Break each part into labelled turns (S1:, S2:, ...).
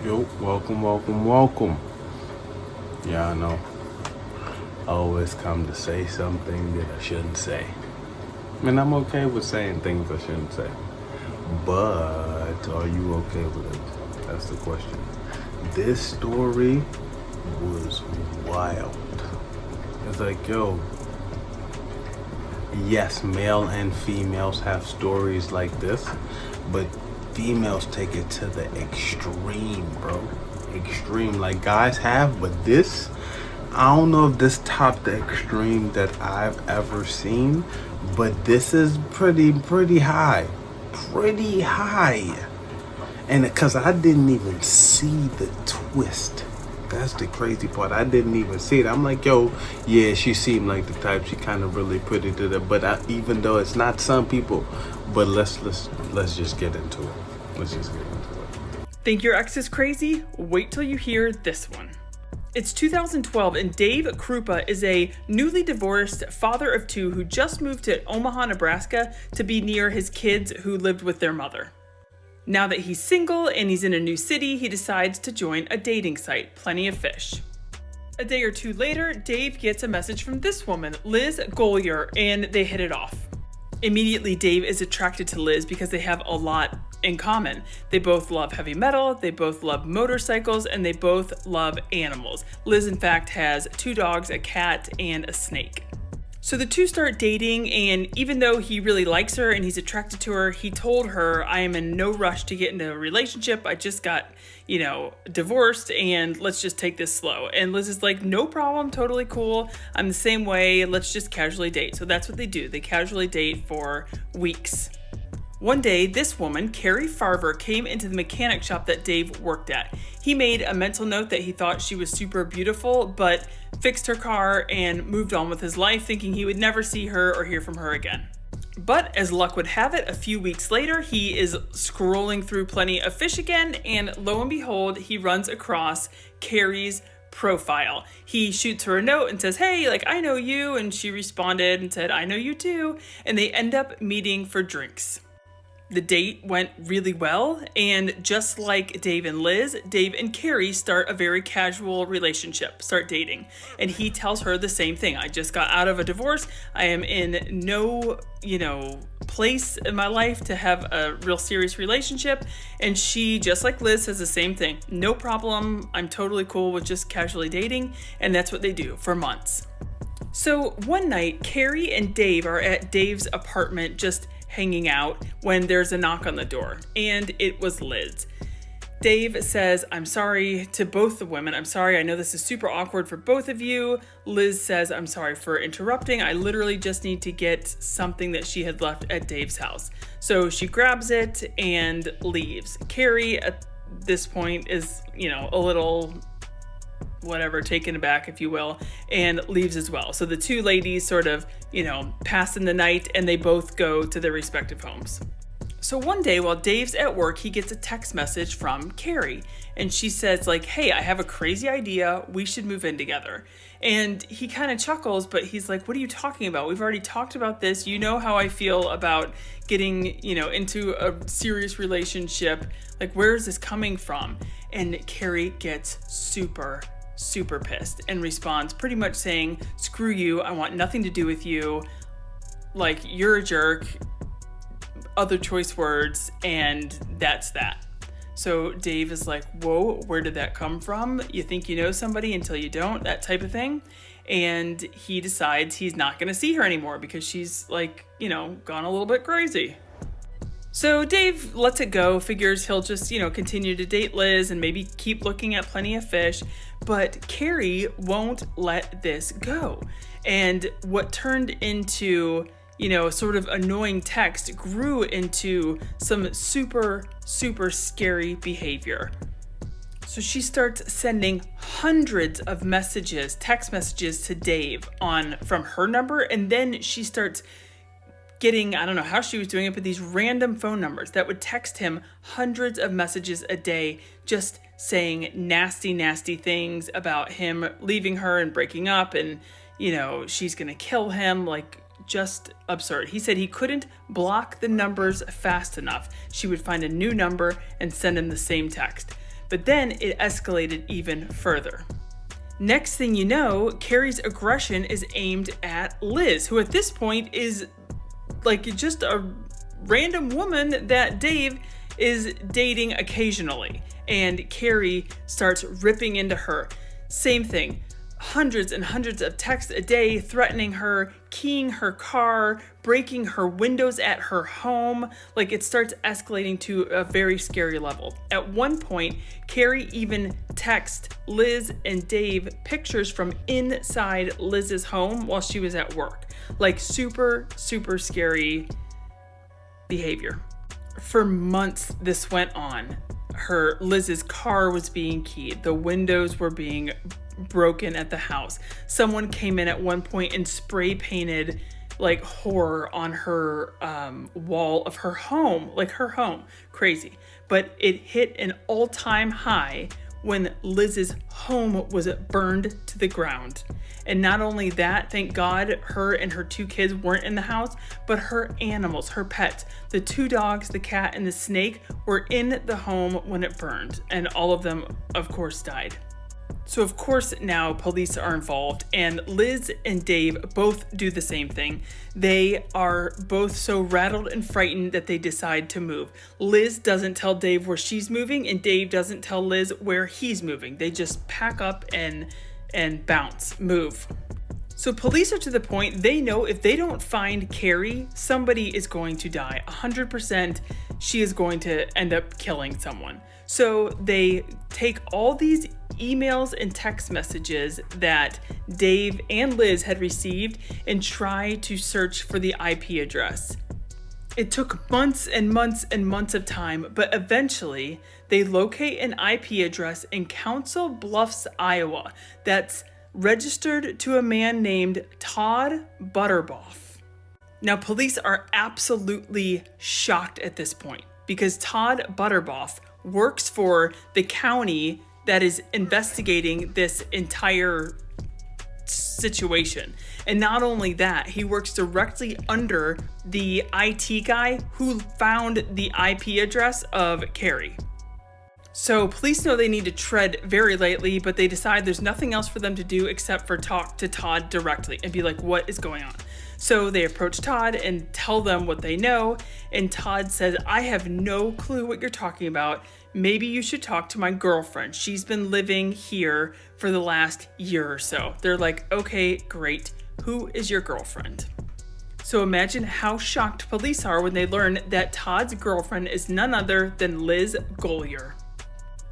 S1: Yo, welcome. Yeah, I know. I always come to say something that I shouldn't say. And I'm okay with saying things I shouldn't say. But are you okay with it? That's the question. This story was wild. It's like, yo, yes, male and females have stories like this, but females take it to the extreme, bro. Extreme, like guys have, but this, I don't know if this topped the extreme that I've ever seen, but this is pretty high. Pretty high. And because I didn't even see the twist. That's the crazy part. I didn't even see it. I'm like, yo, yeah, she seemed like the type. She kind of really put it to the. But even though it's not some people, but let's just get into it. Let's just get into it.
S2: Think your ex is crazy? Wait till you hear this one. It's 2012 and Dave Krupa is a newly divorced father of two who just moved to Omaha, Nebraska to be near his kids who lived with their mother. Now that he's single and he's in a new city, he decides to join a dating site, Plenty of Fish. A day or two later, Dave gets a message from this woman, Liz Gollier, and they hit it off. Immediately, Dave is attracted to Liz because they have a lot in common. They both love heavy metal, they both love motorcycles, and they both love animals. Liz, in fact, has 2 dogs, a cat, and a snake. So the two start dating, and even though he really likes her and he's attracted to her, he told her, I am in no rush to get into a relationship. I just got, divorced, and let's just take this slow. And Liz is like, no problem, totally cool. I'm the same way. Let's just casually date. So that's what they do. They casually date for weeks. One day, this woman, Carrie Farver, came into the mechanic shop that Dave worked at. He made a mental note that he thought she was super beautiful, but fixed her car and moved on with his life, thinking he would never see her or hear from her again. But as luck would have it, a few weeks later, he is scrolling through Plenty of Fish again, and lo and behold, he runs across Carrie's profile. He shoots her a note and says, hey, I know you, and she responded and said, I know you too, and they end up meeting for drinks. The date went really well, and just like Dave and Liz, Dave and Carrie start a very casual relationship, start dating. And he tells her the same thing. I just got out of a divorce. I am in no, place in my life to have a real serious relationship. And she, just like Liz, says the same thing. No problem. I'm totally cool with just casually dating. And that's what they do for months. So one night, Carrie and Dave are at Dave's apartment just hanging out when there's a knock on the door, and it was Liz. Dave says, I'm sorry to both the women. I'm sorry. I know this is super awkward for both of you. Liz says, I'm sorry for interrupting. I literally just need to get something that she had left at Dave's house. So she grabs it and leaves. Carrie at this point is, a little taken aback, if you will, and leaves as well. So the two ladies sort of, pass in the night, and they both go to their respective homes. So one day while Dave's at work, he gets a text message from Carrie, and she says hey, I have a crazy idea. We should move in together. And he kind of chuckles, but he's like, what are you talking about? We've already talked about this. You know how I feel about getting, into a serious relationship. Where is this coming from? And Carrie gets super pissed and responds pretty much saying, screw you, I want nothing to do with you, you're a jerk, other choice words, and that's that. So Dave is like, whoa, where did that come from? You think you know somebody until you don't, that type of thing. And he decides he's not going to see her anymore because she's gone a little bit crazy. So Dave lets it go, figures he'll just, continue to date Liz and maybe keep looking at Plenty of Fish, but Carrie won't let this go. And what turned into, sort of annoying text grew into some super scary behavior. So she starts sending hundreds of messages, text messages to Dave from her number, and then she starts getting, I don't know how she was doing it, but these random phone numbers that would text him hundreds of messages a day, just saying nasty things about him leaving her and breaking up, and, she's going to kill him, just absurd. He said he couldn't block the numbers fast enough. She would find a new number and send him the same text. but then it escalated even further. Next thing you know, Carrie's aggression is aimed at Liz, who at this point is like just a random woman that Dave is dating occasionally. And Carrie starts ripping into her. Same thing. Hundreds and hundreds of texts a day threatening her, keying her car, breaking her windows at her home. Like, it starts escalating to a very scary level. At one point, Carrie even texts Liz and Dave pictures from inside Liz's home while she was at work. Like, super, super scary behavior. For months this went on. Liz's car was being keyed. The windows were being broken at the house. Someone came in at one point and spray painted like horror on her wall of her home, like her home. Crazy. But it hit an all-time high when Liz's home was burned to the ground. And not only that, thank God her and her 2 kids weren't in the house, but her animals, her pets, the 2 dogs, the cat, and the snake were in the home when it burned. And all of them, of course, died. So of course now police are involved, and Liz and Dave both do the same thing. They are both so rattled and frightened that they decide to move. Liz doesn't tell Dave where she's moving, and Dave doesn't tell Liz where he's moving. They just pack up and bounce, move. So police are to the point, they know if they don't find Carrie, somebody is going to die. 100% she is going to end up killing someone. So they take all these emails and text messages that Dave and Liz had received and try to search for the IP address. It took months and months and months of time, but eventually they locate an IP address in Council Bluffs, Iowa, that's registered to a man named Todd Butterboff. Now, police are absolutely shocked at this point because Todd Butterboff works for the county that is investigating this entire situation. And not only that, he works directly under the IT guy who found the IP address of Carrie. So police know they need to tread very lightly, but they decide there's nothing else for them to do except for talk to Todd directly and be like, what is going on? So they approach Todd and tell them what they know. And Todd says, I have no clue what you're talking about. Maybe you should talk to my girlfriend. She's been living here for the last year or so. They're like, okay, great. Who is your girlfriend? So imagine how shocked police are when they learn that Todd's girlfriend is none other than Liz Gollier.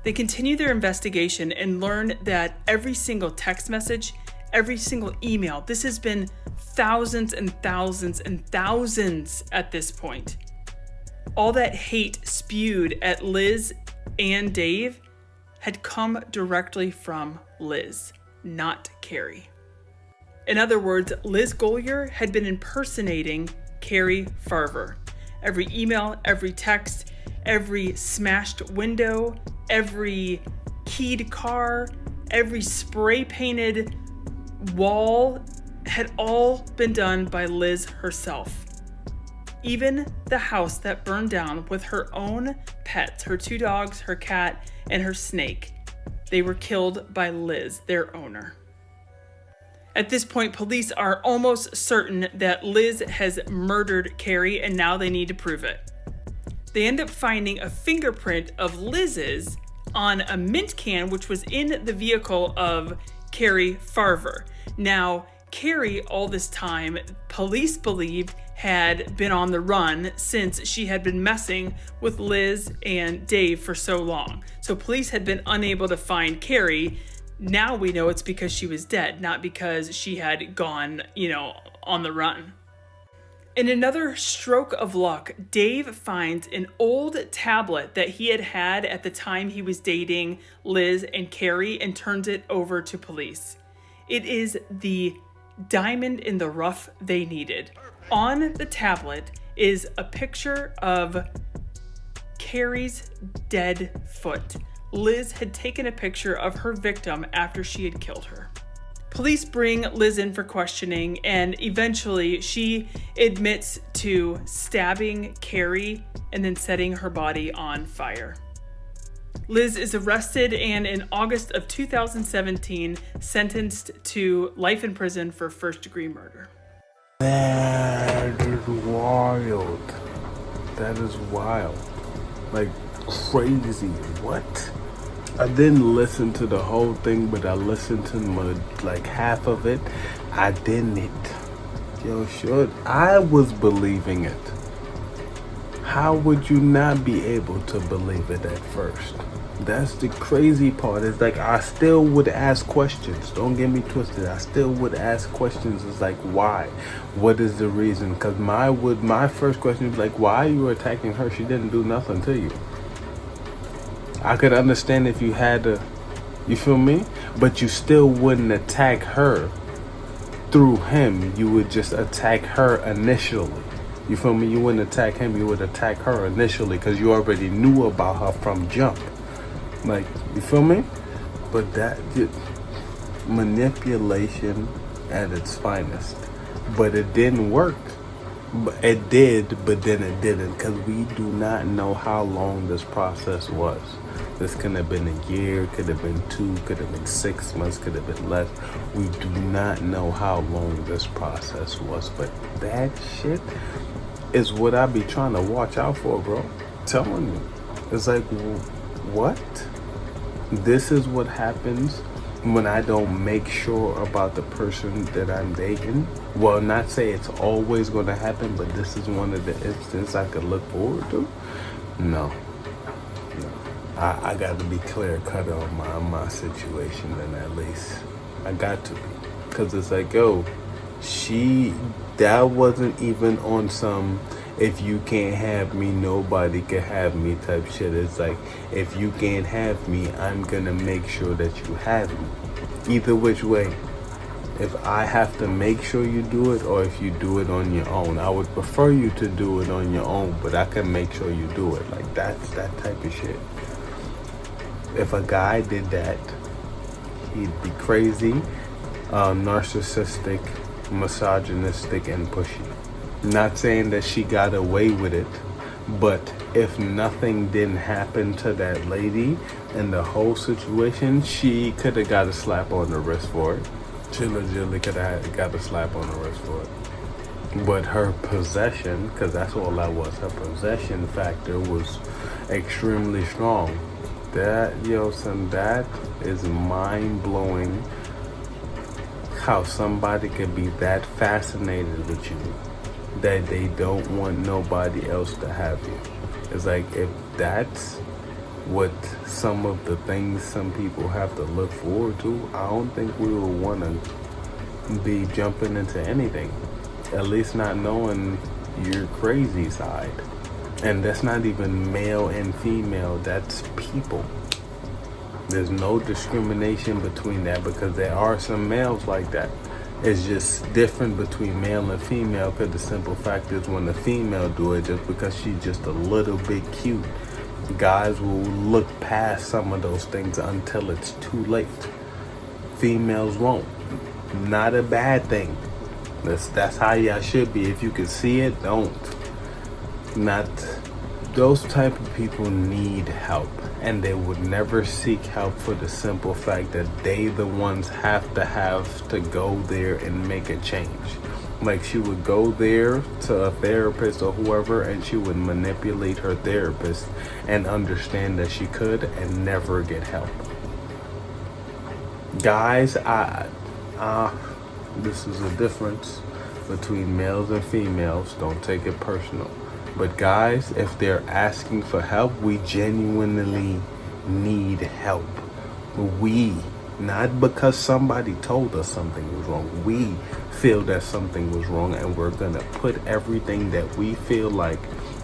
S2: They continue their investigation and learn that every single text message, every single email, this has been thousands and thousands and thousands at this point. All that hate spewed at Liz and Dave had come directly from Liz, not Carrie. In other words, Liz Gollier had been impersonating Carrie Farver. Every email, every text, every smashed window, every keyed car, every spray painted wall had all been done by Liz herself. Even the house that burned down with her own pets, her 2 dogs, her cat, and her snake, they were killed by Liz, their owner. At this point, police are almost certain that Liz has murdered Carrie, and now they need to prove it. They end up finding a fingerprint of Liz's on a mint can, which was in the vehicle of Carrie Farver. Now, Carrie, all this time, police believed had been on the run since she had been messing with Liz and Dave for so long. So police had been unable to find Carrie. Now we know it's because she was dead, not because she had gone, on the run. In another stroke of luck, Dave finds an old tablet that he had at the time he was dating Liz and Carrie and turns it over to police. It is the diamond in the rough they needed. On the tablet is a picture of Carrie's dead foot. Liz had taken a picture of her victim after she had killed her. Police bring Liz in for questioning, and eventually she admits to stabbing Carrie and then setting her body on fire. Liz is arrested and in August of 2017 sentenced to life in prison for first-degree murder.
S1: That is wild. That is wild. Like, crazy. What? I didn't listen to the whole thing, but I listened to like half of it. I didn't. Yo, sure, I was believing it. How would you not be able to believe it at first? That's the crazy part. It's like I still would ask questions. Don't get me twisted. I still would ask questions. It's like, why? What is the reason? Because my first question would be like, why are you attacking her? She didn't do nothing to you. I could understand if you had to, you feel me? But you still wouldn't attack her through him. You would just attack her initially. You feel me? You wouldn't attack him. You would attack her initially because you already knew about her from jump. Like, you feel me? But that manipulation at its finest. But it didn't work. But it did, but then it didn't, because we do not know how long this process was. This could have been a year, could have been 2, could have been 6 months, could have been less. We do not know how long this process was, but that shit is what I be trying to watch out for, bro. Telling you. It's like, what? This is what happens when I don't make sure about the person that I'm dating. Well, not say it's always going to happen, but this is one of the instances I could look forward to. No. I got to be clear cut on my situation, then at least. I got to be. Because it's like, yo, that wasn't even on some, if you can't have me, nobody can have me type shit. It's like, if you can't have me, I'm going to make sure that you have me. Either which way. If I have to make sure you do it, or if you do it on your own. I would prefer you to do it on your own, but I can make sure you do it. Like, that's that type of shit. If a guy did that, he'd be crazy, narcissistic, misogynistic, and pushy. Not saying that she got away with it, but if nothing didn't happen to that lady in the whole situation, she could have got a slap on the wrist for it. She legitimately could have got a slap on the wrist for it. But her possession, because that's all that was, her possession factor was extremely strong. That is mind-blowing, how somebody could be that fascinated with you that they don't want nobody else to have you. It's like, if that's what some of the things some people have to look forward to, I don't think we will want to be jumping into anything. At least not knowing your crazy side. And that's not even male and female, that's people. There's no discrimination between that, because there are some males like that. It's just different between male and female, because the simple fact is when the female do it, just because she's just a little bit cute, guys will look past some of those things until it's too late. Females won't. Not a bad thing. That's how y'all should be. If you can see it, don't. Not those type of people need help, and they would never seek help for the simple fact that they the ones have to go there and make a change. Like, she would go there to a therapist or whoever, and she would manipulate her therapist and understand that she could and never get help. Guys, this is a difference between males and females. Don't take it personal. But guys, if they're asking for help, we genuinely need help. Not because somebody told us something was wrong. We feel that something was wrong, and we're going to put everything that we feel like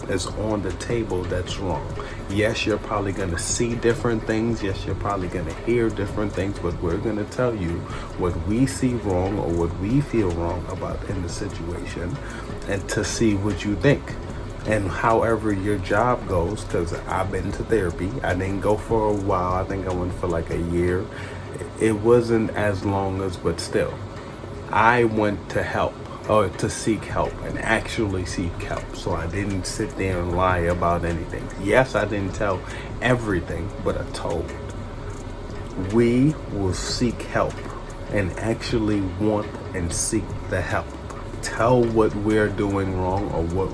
S1: is on the table that's wrong. Yes, you're probably going to see different things. Yes, you're probably going to hear different things, but we're going to tell you what we see wrong or what we feel wrong about in the situation, and to see what you think. And however your job goes, because I've been to therapy. I didn't go for a while. I think I went for like a year. It wasn't as long as, but still. I went to help or to seek help and actually seek help. So I didn't sit there and lie about anything. Yes, I didn't tell everything, but I told. We will seek help and actually want and seek the help. Tell what we're doing wrong or what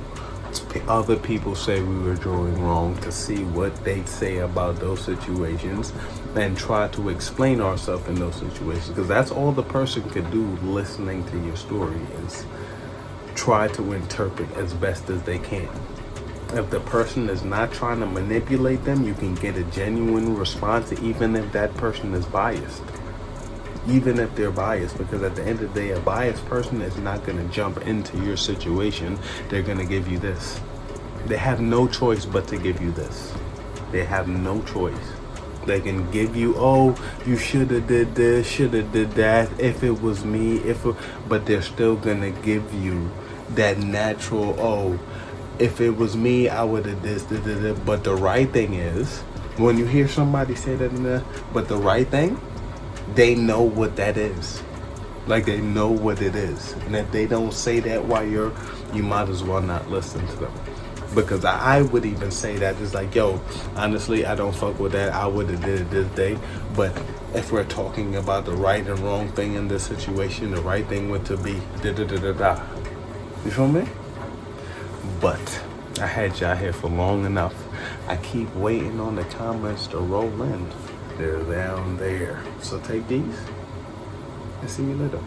S1: other people say we were doing wrong, to see what they say about those situations and try to explain ourselves in those situations, because that's all the person could do listening to your story is try to interpret as best as they can. If the person is not trying to manipulate them, you can get a genuine response, even if that person is biased. Even if they're biased, because at the end of the day, a biased person is not going to jump into your situation. They're going to give you this. They have no choice but to give you this. They have no choice. They can give you, oh, you should have did this, should have did that, if it was me, but they're still going to give you that natural, oh, if it was me, I would have this, da, da, da. But the right thing is, when you hear somebody say that, but the right thing, they know what that is. Like, they know what it is. And if they don't say that while you might as well not listen to them. Because I would even say that it's like, yo, honestly, I don't fuck with that. I would have did it this day. But if we're talking about the right and wrong thing in this situation, the right thing would to be da da da da da. You feel me? But I had y'all here for long enough. I keep waiting on the comments to roll in. They're down there. So take these and see you later.